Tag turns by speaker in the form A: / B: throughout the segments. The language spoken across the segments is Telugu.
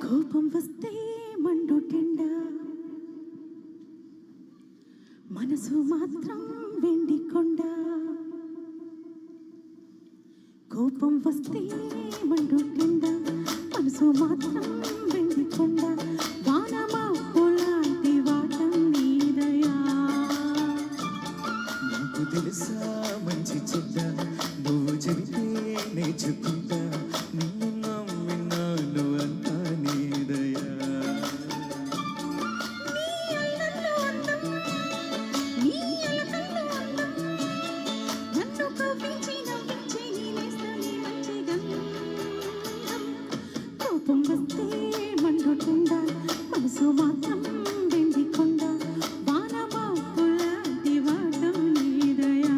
A: కోపం వస్తే మండుటెండ, మనసు మాత్రం వెండి కొండ. కోపం వస్తే మండుటెండ, మనసు మాత్రం వెండి కొండ. వానమా పొలాంటి వాటం నీదయా.
B: నాకు తెలుసా మంచి చెడ్డ, నువ్వు చెబితే నేర్చుకుంటా. నిన్ను నమ్మినాను అంతా నీదయా.
A: కోపం వస్తే మండుటెండ, మనసు మాత్రం వెండి కొండ. వానమా పొలాంటి వాటం నీదయా.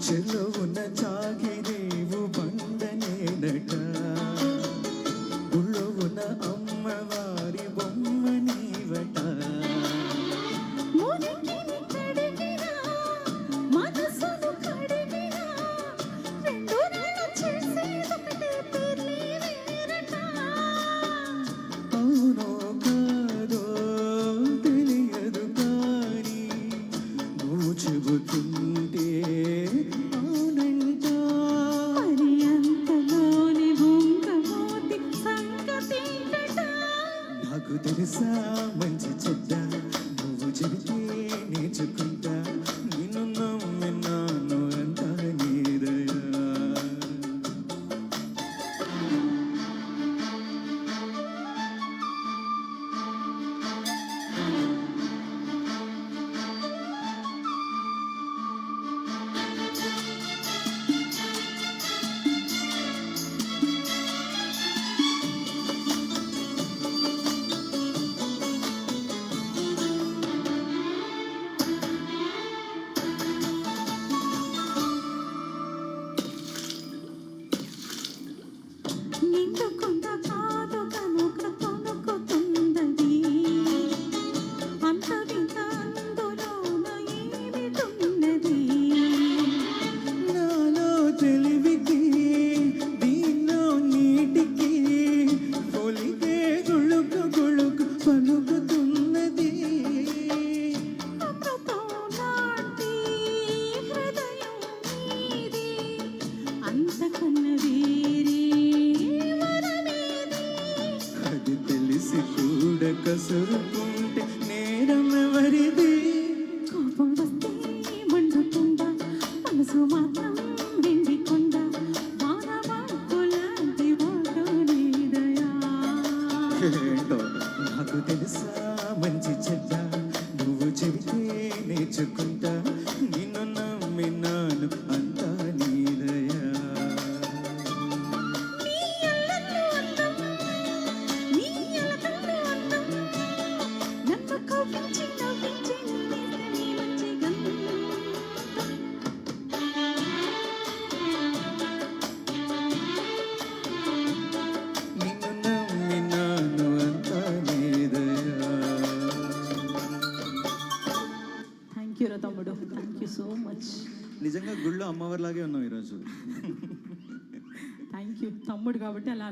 B: చెరువున చాగిరేవు బండనేనట, ఉళ్ళవున అమ్మవారి బొమ్మ నీవట. అవునో కాదో తెలియదు కానీ నువ్వు చెబుతుంటే నాకు తెలుసా మంచి చెడ్డ, నువ్వు చెబితే నేర్చుకుంటా. నిన్ను నమ్మినాను అంతా నీదయా.
A: నిండుకుంద కాదు కనుక తొనుకుతుందది, అంత వింత అందులోన ఏమిటున్నది.
B: నాలో తెలివికి దీన్నో నీటికి పొలిగే గుళుకు గుళుకు పలుకుతున్నది.
A: అమృతం లాంటి హృదయం నీది, అంతకన్న వేరే
B: అది తెలిసి కూడా కసురుకుంటే నేరం ఎవరిది.
A: కోపం వస్తే మండుటెండ, మనసు మాత్రం వెండి కొండ. వానమా పొలాంటి వాటం నీదయా.
B: ఏంటో నాకు తెలుసా మంచి చెడ్డ, నువ్వు చెబితే నేర్చుకుంటా. నిన్ను నమ్మినాను అంతా నీదయా.
A: నన్ను కవ్వించి నవ్వించి నీవేస్తే నీ మంచి గంధం.
B: నిన్ను నమ్మినాను అంతా నీదయా.
A: థ్యాంక్ యూ రా తమ్ముడు, థ్యాంక్ యూ సో మచ్.
B: నిజంగా గుళ్ళో అమ్మవారిలాగే ఉన్నావు ఈరోజు.
A: థ్యాంక్ యూ తమ్ముడు కాబట్టి అలా